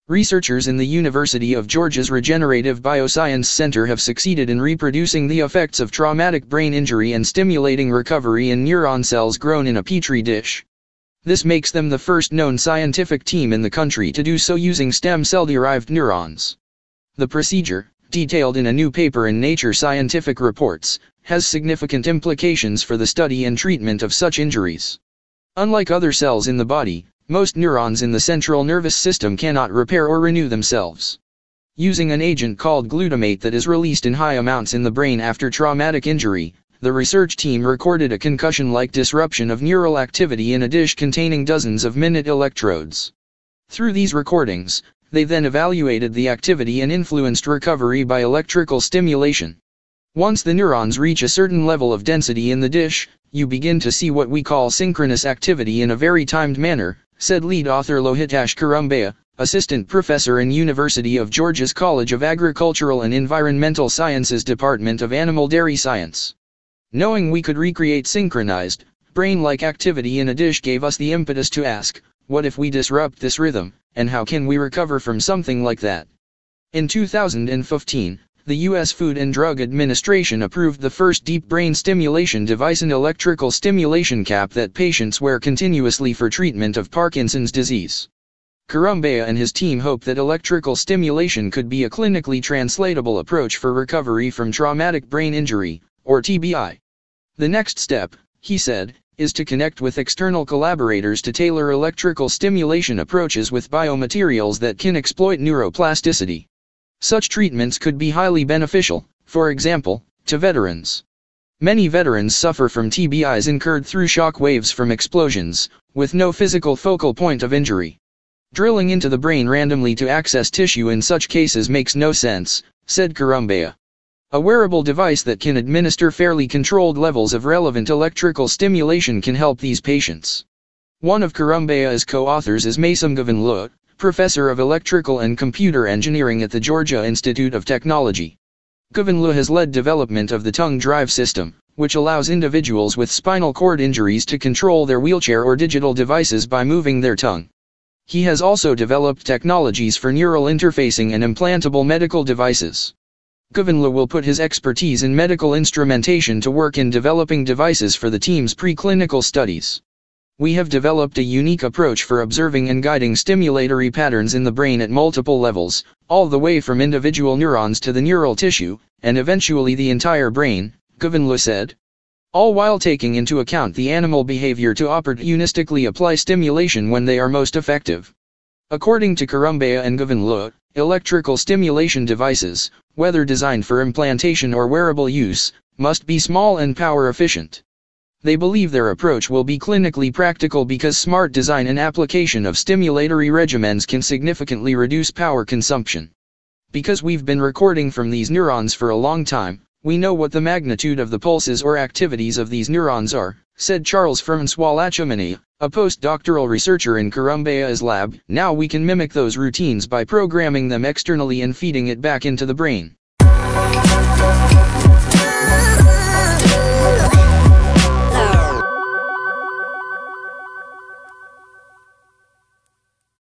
Researchers in the University of Georgia's Regenerative Bioscience Center have succeeded in reproducing the effects of traumatic brain injury and stimulating recovery in neuron cells grown in a petri dish. This makes them the first known scientific team in the country to do so using stem cell-derived neurons. The procedure, detailed in a new paper in Nature Scientific Reports, has significant implications for the study and treatment of such injuries. Unlike other cells in the body, most neurons in the central nervous system cannot repair or renew themselves. Using an agent called glutamate that is released in high amounts in the brain after traumatic injury, the research team recorded a concussion-like disruption of neural activity in a dish containing dozens of minute electrodes. Through these recordings, they then evaluated the activity and influenced recovery by electrical stimulation. Once the neurons reach a certain level of density in the dish, you begin to see what we call synchronous activity in a very timed manner, said lead author Lohitash Kurumbaya, assistant professor in University of Georgia's College of Agricultural and Environmental Sciences Department of Animal Dairy Science. Knowing we could recreate synchronized, brain-like activity in a dish gave us the impetus to ask, what if we disrupt this rhythm, and how can we recover from something like that? In 2015, the U.S. Food and Drug Administration approved the first deep brain stimulation device, an electrical stimulation cap that patients wear continuously for treatment of Parkinson's disease. Kurumbaya and his team hope that electrical stimulation could be a clinically translatable approach for recovery from traumatic brain injury, or TBI. The next step, he said, is to connect with external collaborators to tailor electrical stimulation approaches with biomaterials that can exploit neuroplasticity. Such treatments could be highly beneficial, for example, to veterans. Many veterans suffer from TBIs incurred through shock waves from explosions, with no physical focal point of injury. Drilling into the brain randomly to access tissue in such cases makes no sense, said Kurumbaya. A wearable device that can administer fairly controlled levels of relevant electrical stimulation can help these patients. One of Kurumbaya's co-authors is Maysam Govinlu, professor of electrical and computer engineering at the Georgia Institute of Technology. Govinlu has led development of the tongue drive system, which allows individuals with spinal cord injuries to control their wheelchair or digital devices by moving their tongue. He has also developed technologies for neural interfacing and implantable medical devices. Govinlu will put his expertise in medical instrumentation to work in developing devices for the team's preclinical studies. We have developed a unique approach for observing and guiding stimulatory patterns in the brain at multiple levels, all the way from individual neurons to the neural tissue, and eventually the entire brain, Govinlu said. All while taking into account the animal behavior to opportunistically apply stimulation when they are most effective. According to Kurumbaya and Govinlu, electrical stimulation devices, whether designed for implantation or wearable use, must be small and power efficient. They believe their approach will be clinically practical because smart design and application of stimulatory regimens can significantly reduce power consumption. Because we've been recording from these neurons for a long time, we know what the magnitude of the pulses or activities of these neurons are, said Charles Francois-Lachemini, a postdoctoral researcher in Kurumbaya's lab. Now we can mimic those routines by programming them externally and feeding it back into the brain.